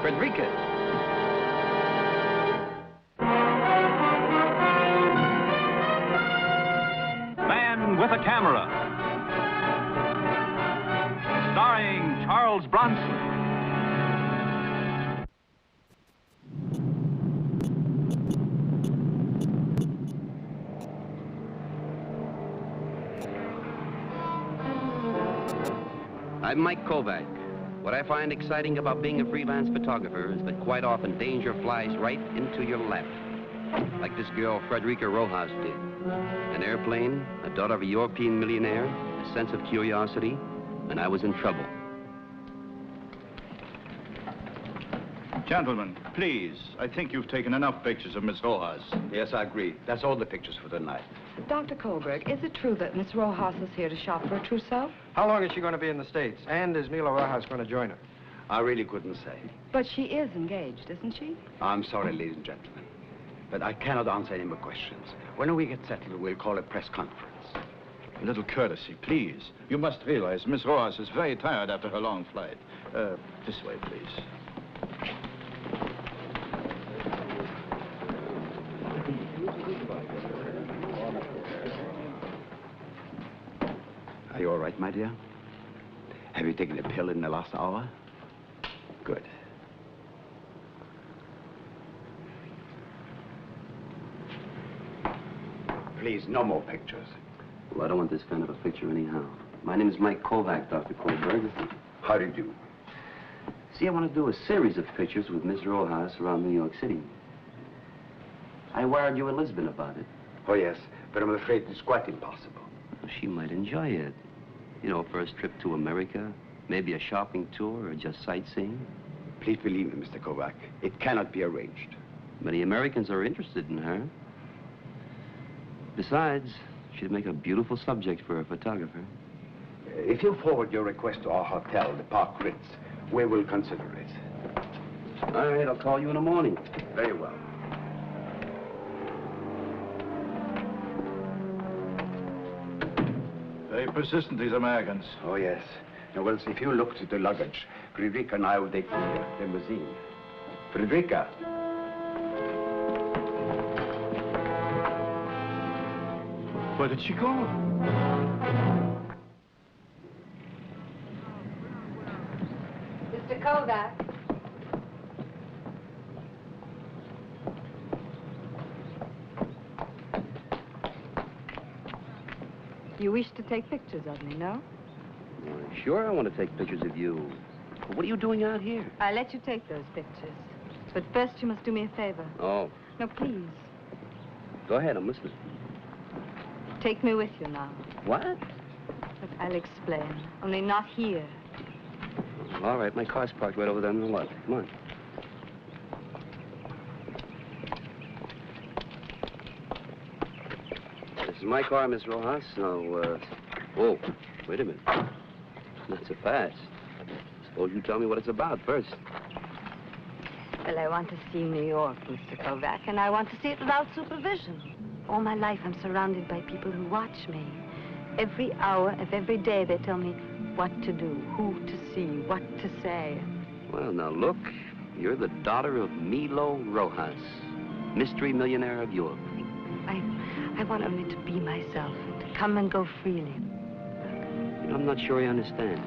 Frederica. Man with a Camera. Starring Charles Bronson. I'm Mike Kovac. What I find exciting about being a freelance photographer is that quite often danger flies right into your lap. Like this girl, Frederica Rojas, did. An airplane, a daughter of a European millionaire, a sense of curiosity, and I was in trouble. Gentlemen, please. I think you've taken enough pictures of Miss Rojas. Yes, I agree. That's all the pictures for tonight. Dr. Kohlberg, is it true that Miss Rojas is here to shop for a trousseau? How long is she going to be in the States? And is Mila Rojas going to join her? I really couldn't say. But she is engaged, isn't she? I'm sorry, ladies and gentlemen, but I cannot answer any more questions. When we get settled, we'll call a press conference. A little courtesy, please. You must realize Miss Rojas is very tired after her long flight. This way, please. Are you all right, my dear? Have you taken a pill in the last hour? Good. Please, no more pictures. Well, I don't want this kind of a picture anyhow. My name is Mike Kovac, Dr. Kohlberg. How do you do? See, I want to do a series of pictures with Miss Rojas around New York City. I wired you in Lisbon about it. Oh, yes, but I'm afraid it's quite impossible. She might enjoy it. You know, first trip to America, maybe a shopping tour or just sightseeing. Please believe me, Mr. Kovac. It cannot be arranged. Many Americans are interested in her. Besides, she'd make a beautiful subject for a photographer. If you forward your request to our hotel, the Park Ritz, we will consider it. All right, I'll call you in the morning. Very well. Very persistent, these Americans. Oh, yes. Now, well, if you look to the luggage, Frederica and I will take the limousine. Frederica. Where did she go? Mr. Kovac. You wish to take pictures of me, no? Sure, I want to take pictures of you. But what are you doing out here? I'll let you take those pictures. But first you must do me a favor. Oh, No, please. go ahead, I'm listening. Take me with you now. What? But I'll explain. Only not here. All right, my car's parked right over there on the left. Come on. This is my car, Miss Rojas. Now, whoa, wait a minute. Not so fast. Suppose you tell me what it's about first. Well, I want to see New York, Mr. Kovac, and I want to see it without supervision. All my life, I'm surrounded by people who watch me. Every hour of every day, they tell me what to do, who to see, what to say. Well, now look, you're the daughter of Milo Rojas, mystery millionaire of Europe. I want only to be myself, and to come and go freely. You know, I'm not sure I understand.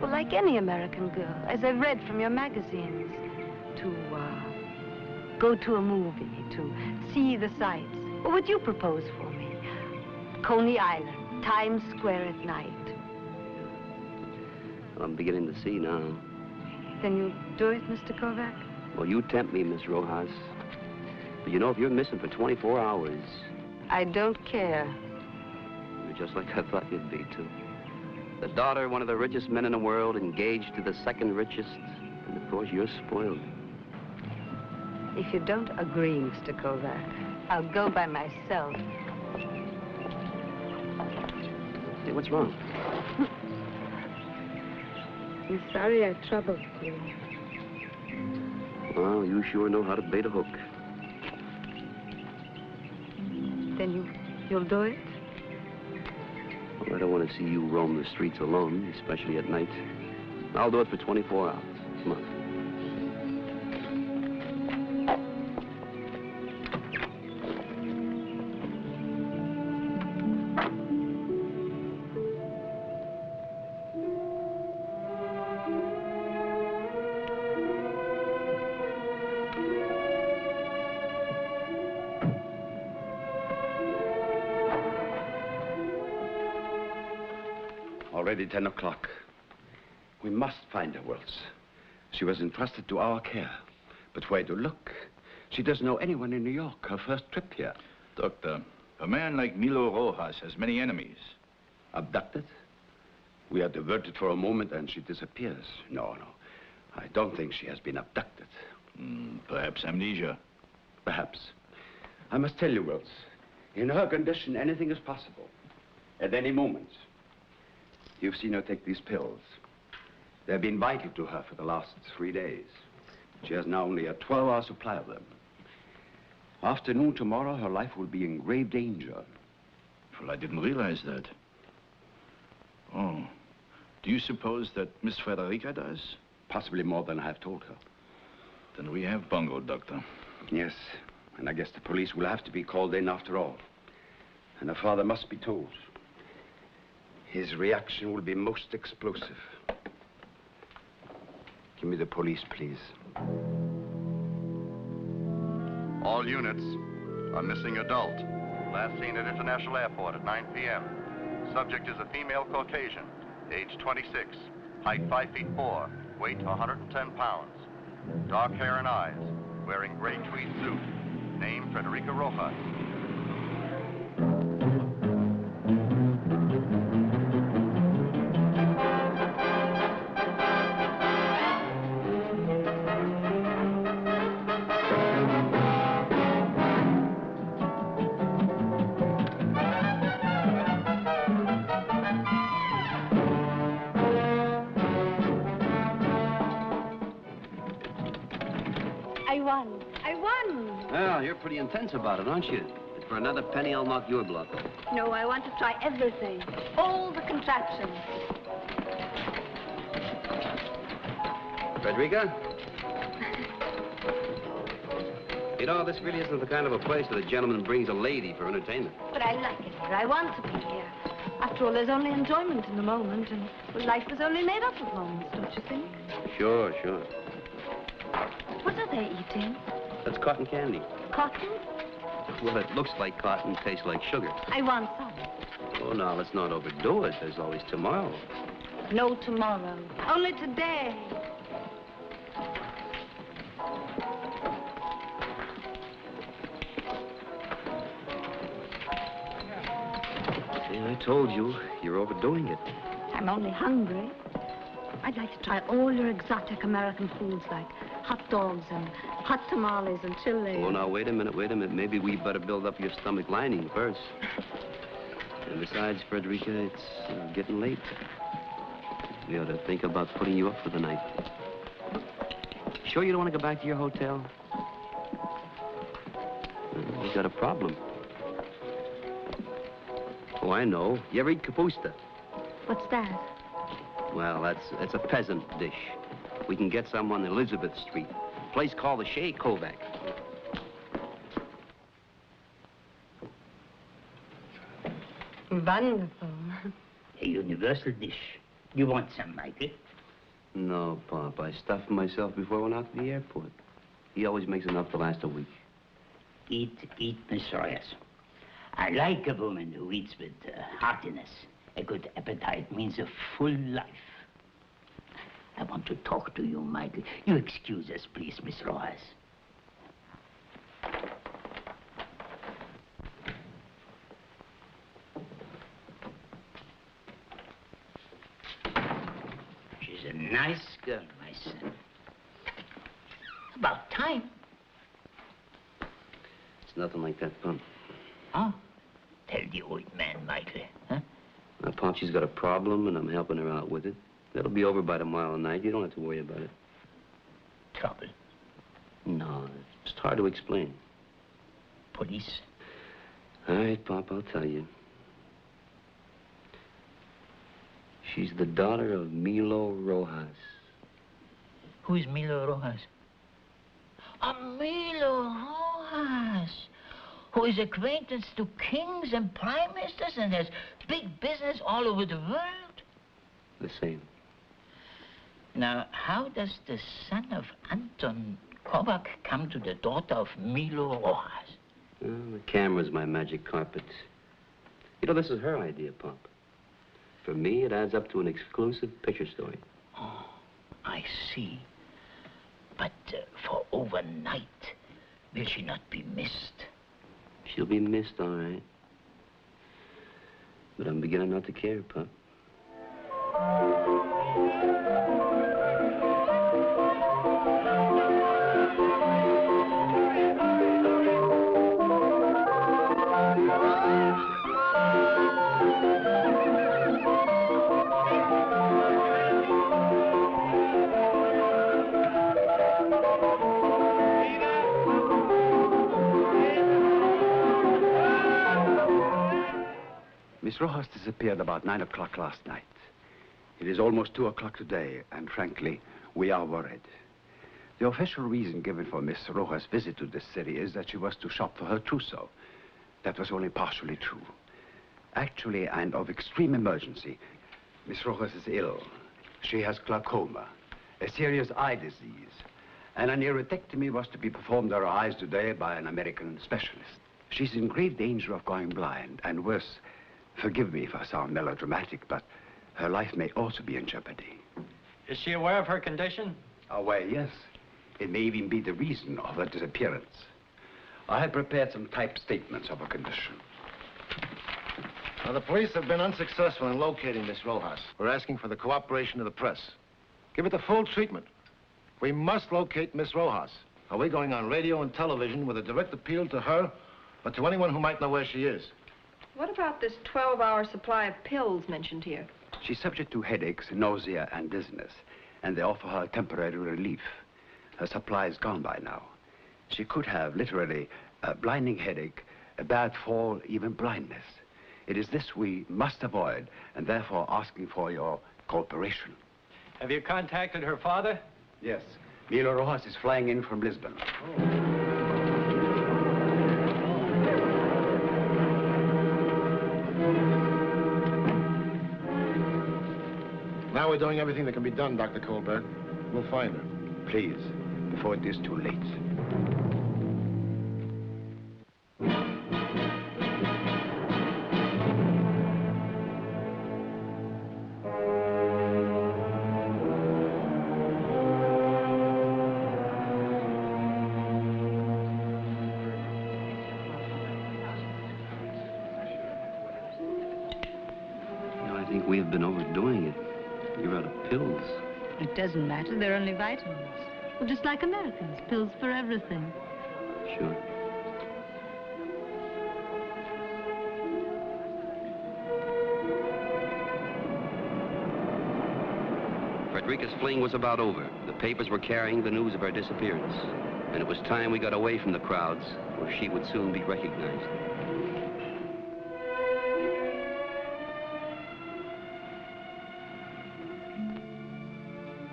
Well, like any American girl, as I've read from your magazines, to go to a movie, to see the sights. What would you propose for me? Coney Island, Times Square at night. Well, I'm beginning to see now. Then you'll do it, Mr. Kovac? Well, you tempt me, Miss Rojas. But you know, if you're missing for 24 hours... I don't care. You're just like I thought you'd be, too. The daughter of one of the richest men in the world, engaged to the second richest. And, of course, you're spoiled. If you don't agree, Mr. Kovac, I'll go by myself. Hey, what's wrong? I'm sorry I troubled you. Well, you sure know how to bait a hook. Then you'll do it? Well, I don't want to see you roam the streets alone, especially at night. I'll do it for 24 hours. Come on. Already 10 o'clock. We must find her, Wills. She was entrusted to our care. But where to look? She doesn't know anyone in New York, her first trip here. Doctor, a man like Milo Rojas has many enemies. Abducted? We are diverted for a moment and she disappears. No. I don't think she has been abducted. Perhaps amnesia. Perhaps. I must tell you, Wills, in her condition, anything is possible. At any moment. You've seen her take these pills. They've been vital to her for the last 3 days. She has now only a 12-hour supply of them. Afternoon tomorrow, her life will be in grave danger. Well, I didn't realize that. Oh. Do you suppose that Miss Frederica does? Possibly more than I have told her. Then we have bungled, Doctor. Yes, and I guess the police will have to be called in after all. And her father must be told. His reaction will be most explosive. Give me the police, please. All units, a missing adult. Last seen at International Airport at 9 p.m. Subject is a female Caucasian, age 26, height 5 feet 4, weight 110 pounds. Dark hair and eyes, wearing gray tweed suit. Name Frederica Rojas. I won. Well, you're pretty intense about it, aren't you? For another penny, I'll knock your block off. No, I want to try everything. All the contraptions. Frederica? You know, this really isn't the kind of a place that a gentleman brings a lady for entertainment. But I like it here. I want to be here. After all, there's only enjoyment in the moment, and well, life is only made up of moments, don't you think? Sure. What are they eating? That's cotton candy. Cotton? Well, it looks like cotton, tastes like sugar. I want some. Oh, now, let's not overdo it. There's always tomorrow. No tomorrow. Only today. See, I told you, you're overdoing it. I'm only hungry. I'd like to try all your exotic American foods like hot dogs and hot tamales and chili. Oh, now, wait a minute. Maybe we better build up your stomach lining first. And besides, Frederica, it's getting late. We ought to think about putting you up for the night. Sure you don't want to go back to your hotel? You got a problem. Oh, I know. You ever eat kapusta? What's that? Well, it's a peasant dish. We can get some on Elizabeth Street. A place called the Mike Kovac. Wonderful. A universal dish. You want some, Michael? No, Pop. I stuffed myself before I went out to the airport. He always makes enough to last a week. Eat, Miss Royas. I like a woman who eats with heartiness. A good appetite means a full life. I want to talk to you, Michael. You excuse us, please, Miss Rojas. She's a nice girl, my son. About time. It's nothing like that, Pop. Huh? Tell the old man, Michael, huh? Now, Pop, she's got a problem, and I'm helping her out with it. That'll be over by tomorrow night. You don't have to worry about it. Trouble. No, it's hard to explain. Police? All right, Pop, I'll tell you. She's the daughter of Milo Rojas. Who is Milo Rojas? Milo Rojas, who is acquaintance to kings and prime ministers and has big business all over the world. The same. Now, how does the son of Anton Kovac come to the daughter of Milo Rojas? The camera's my magic carpet. You know, this is her idea, Pop. For me, it adds up to an exclusive picture story. Oh, I see. But for overnight, will she not be missed? She'll be missed, all right. But I'm beginning not to care, Pop. Miss Rojas disappeared about 9 o'clock last night. It is almost 2 o'clock today, and frankly, we are worried. The official reason given for Miss Rojas' visit to this city is that she was to shop for her trousseau. That was only partially true. Actually, and of extreme emergency, Miss Rojas is ill. She has glaucoma, a serious eye disease, and an iridectomy was to be performed on her eyes today by an American specialist. She's in great danger of going blind, and worse, forgive me if I sound melodramatic, but her life may also be in jeopardy. Is she aware of her condition? Aware, yes. It may even be the reason of her disappearance. I have prepared some typed statements of her condition. Now, the police have been unsuccessful in locating Miss Rojas. We're asking for the cooperation of the press. Give it the full treatment. We must locate Miss Rojas. Are we going on radio and television with a direct appeal to her or to anyone who might know where she is? What about this 12-hour supply of pills mentioned here? She's subject to headaches, nausea, and dizziness, and they offer her temporary relief. Her supply is gone by now. She could have, literally, a blinding headache, a bad fall, even blindness. It is this we must avoid, and therefore asking for your cooperation. Have you contacted her father? Yes. Milo Rojas is flying in from Lisbon. Now we're doing everything that can be done, Dr. Kohlberg. We'll find her. Please, before it is too late. I think we have been overdoing it. You're out of pills. It doesn't matter. They're only vitamins. Well, just like Americans. Pills for everything. Sure. Frederica's fling was about over. The papers were carrying the news of her disappearance. And it was time we got away from the crowds, where she would soon be recognized.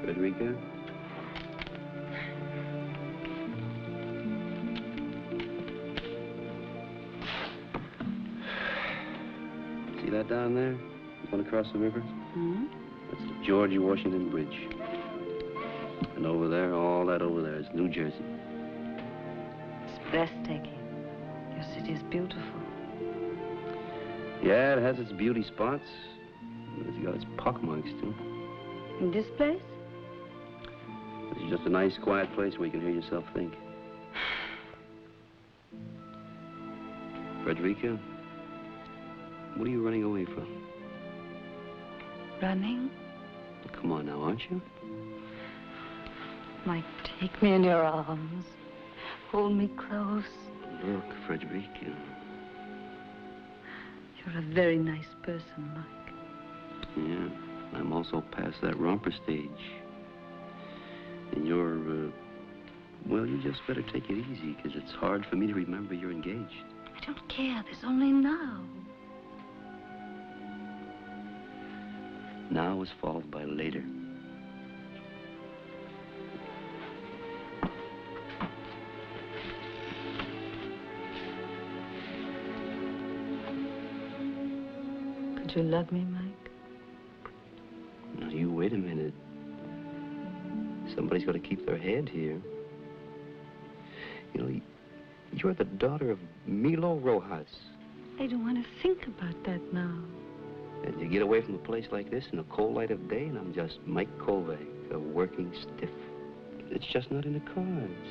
Frederica? See that down there? Going across the river? Hmm? That's the George Washington Bridge. And over there, all that over there is New Jersey. It's breathtaking. Your city is beautiful. Yeah, it has its beauty spots. But it's got its pockmarks, too. In this place? It's just a nice, quiet place where you can hear yourself think. Frederica, what are you running away from? Running? Come on now, aren't you? Mike, take me in your arms. Hold me close. Look, Frederica. You're a very nice person, Mike. Yeah, I'm also past that romper stage. And you're, well, you just better take it easy, because it's hard for me to remember you're engaged. I don't care. There's only now. Now is followed by later. Could you love me, Mike? Now, you wait a minute. Somebody's got to keep their head here. You know, you're the daughter of Milo Rojas. I don't want to think about that now. And you get away from a place like this in the cold light of day, and I'm just Mike Kovac, a working stiff. It's just not in the cards.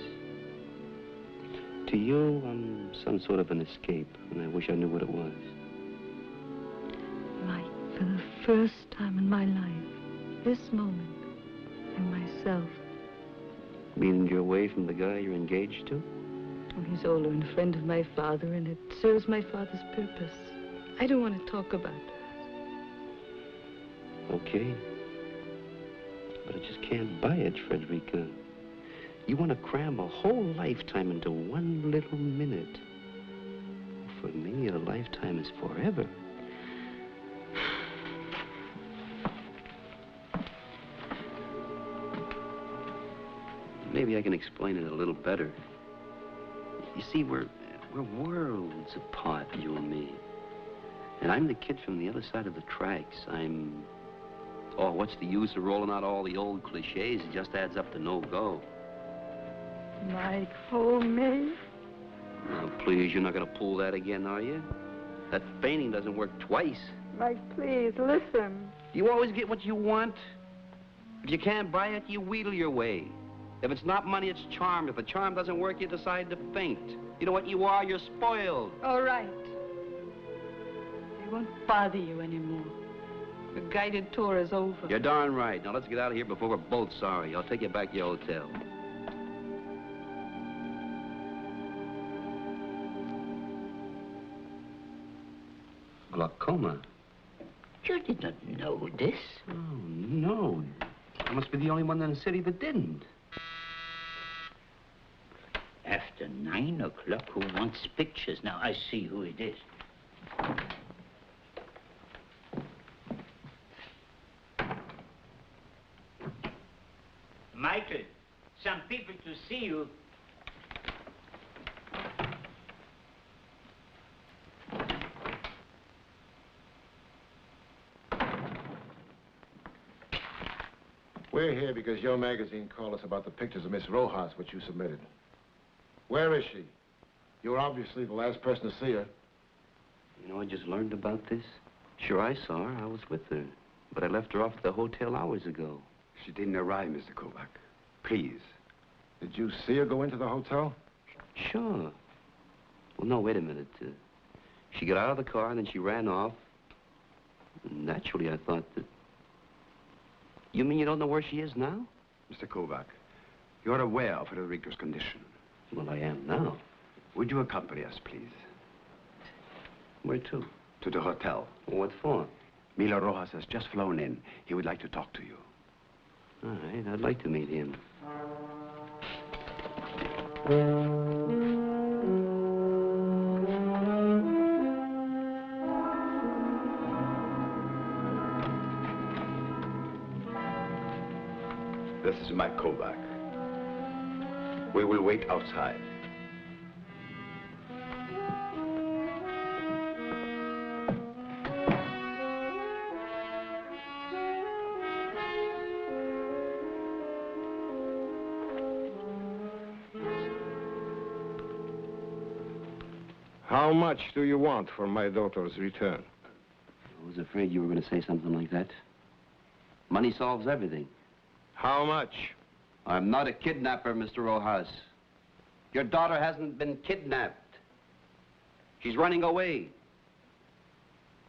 To you, I'm some sort of an escape, and I wish I knew what it was. Mike, for the first time in my life, this moment, I'm myself. Meaning you're away from the guy you're engaged to? Oh, he's older and a friend of my father, and it serves my father's purpose. I don't want to talk about it. Okay. But I just can't buy it, Frederica. You want to cram a whole lifetime into one little minute. For me, a lifetime is forever. Maybe I can explain it a little better. You see, we're worlds apart, you and me. And I'm the kid from the other side of the tracks. Oh, what's the use of rolling out all the old cliches? It just adds up to no go. Mike, hold me. Now, please, you're not going to pull that again, are you? That feigning doesn't work twice. Mike, please, listen. You always get what you want. If you can't buy it, you wheedle your way. If it's not money, it's charm. If the charm doesn't work, you decide to faint. You know what you are? You're spoiled. All right. I won't bother you anymore. The guided tour is over. You're darn right. Now, let's get out of here before we're both sorry. I'll take you back to your hotel. Glaucoma? You did not know this. Oh, no. I must be the only one in the city that didn't. After 9 o'clock, who wants pictures? Now, I see who it is. Michael, some people to see you. We're here because your magazine called us about the pictures of Miss Rojas, which you submitted. Where is she? You're obviously the last person to see her. You know, I just learned about this. Sure, I saw her. I was with her. But I left her off at the hotel hours ago. She didn't arrive, Mr. Kovac. Please. Did you see her go into the hotel? Sure. Well, no, wait a minute. She got out of the car and then she ran off. Naturally, I thought that... You mean you don't know where she is now? Mr. Kovac, you're aware of Frederica's condition. Well, I am now. Would you accompany us, please? Where to? To the hotel. What for? Milo Rojas has just flown in. He would like to talk to you. All right, I'd like to meet him. This is Mike Kovac. We will wait outside. How much do you want for my daughter's return? I was afraid you were going to say something like that. Money solves everything. How much? I'm not a kidnapper, Mr. Rojas. Your daughter hasn't been kidnapped. She's running away.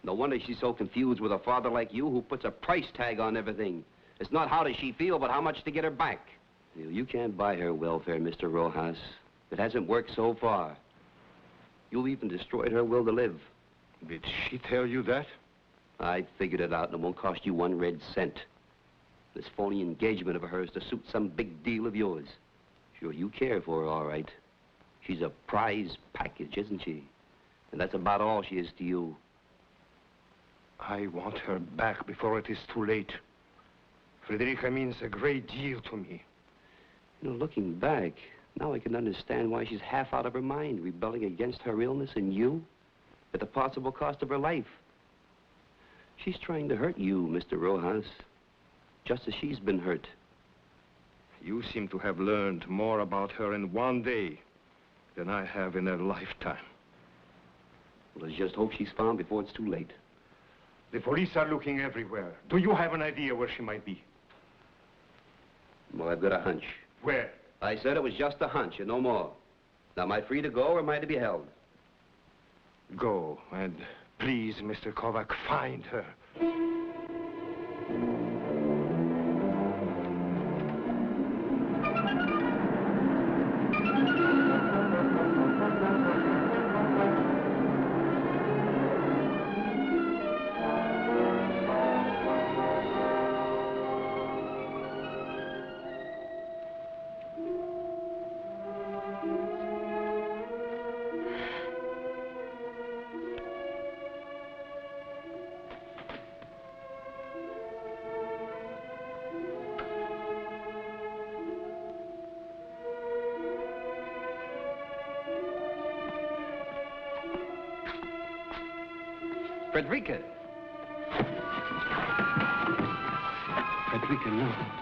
No wonder she's so confused with a father like you who puts a price tag on everything. It's not how does she feel, but how much to get her back. You can't buy her welfare, Mr. Rojas. It hasn't worked so far. You've even destroyed her will to live. Did she tell you that? I figured it out, and it won't cost you 1 red cent. This phony engagement of hers to suit some big deal of yours. Sure, you care for her, all right. She's a prize package, isn't she? And that's about all she is to you. I want her back before it is too late. Frederica means a great deal to me. You know, looking back, now I can understand why she's half out of her mind, rebelling against her illness and you, at the possible cost of her life. She's trying to hurt you, Mr. Rojas, just as she's been hurt. You seem to have learned more about her in 1 day than I have in a lifetime. Well, let's just hope she's found before it's too late. The police are looking everywhere. Do you have an idea where she might be? Well, I've got a hunch. Where? I said it was just a hunch and no more. Now, am I free to go or am I to be held? Go, and please, Mr. Kovac, find her. Frederica. Frederica, no.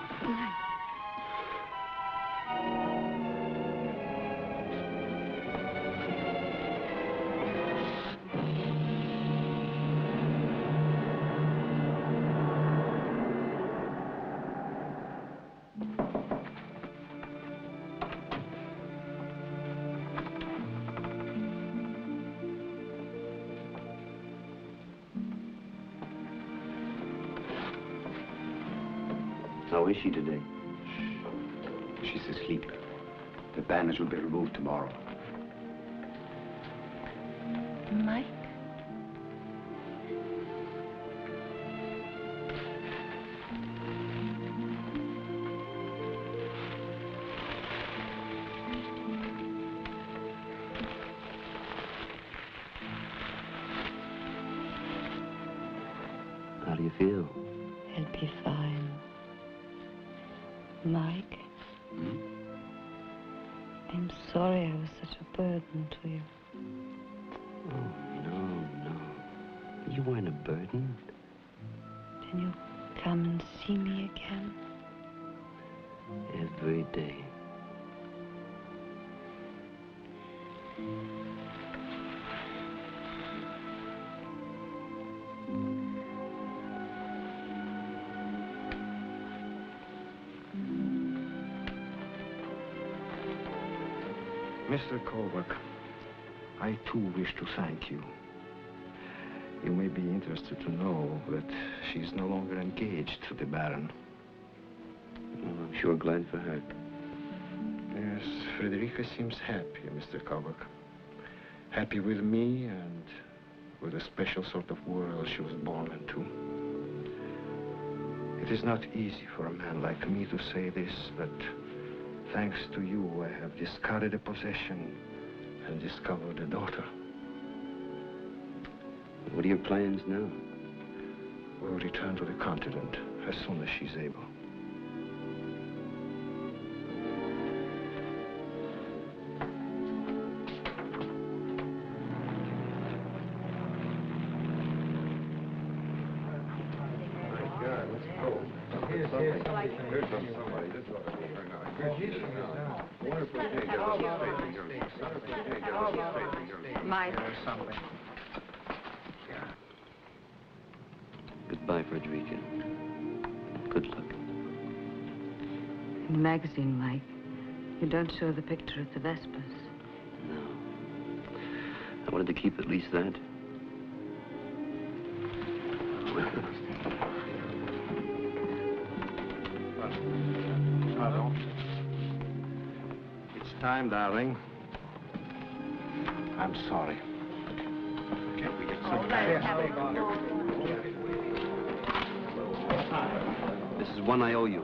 How is she today? She's asleep. The bandage will be removed tomorrow. Mike? How do you feel? He'll be fine. Mike? Hmm? I'm sorry I was such a burden to you. Oh, no. You weren't a burden. Can you come and see me again? Every day. Mr. Kovac, I too wish to thank you. You may be interested to know that she's no longer engaged to the Baron. Well, I'm sure glad for her. Yes, Frederica seems happy, Mr. Kovac. Happy with me and with the special sort of world she was born into. It is not easy for a man like me to say this, but thanks to you, I have discarded a possession and discovered a daughter. What are your plans now? We'll return to the continent as soon as she's able. Mike. Goodbye, Frederica. Good luck. In the magazine, Mike, you don't show the picture at the Vespers. No. I wanted to keep at least that. It's time, darling. I'm sorry. Can't we get some This is one I owe you.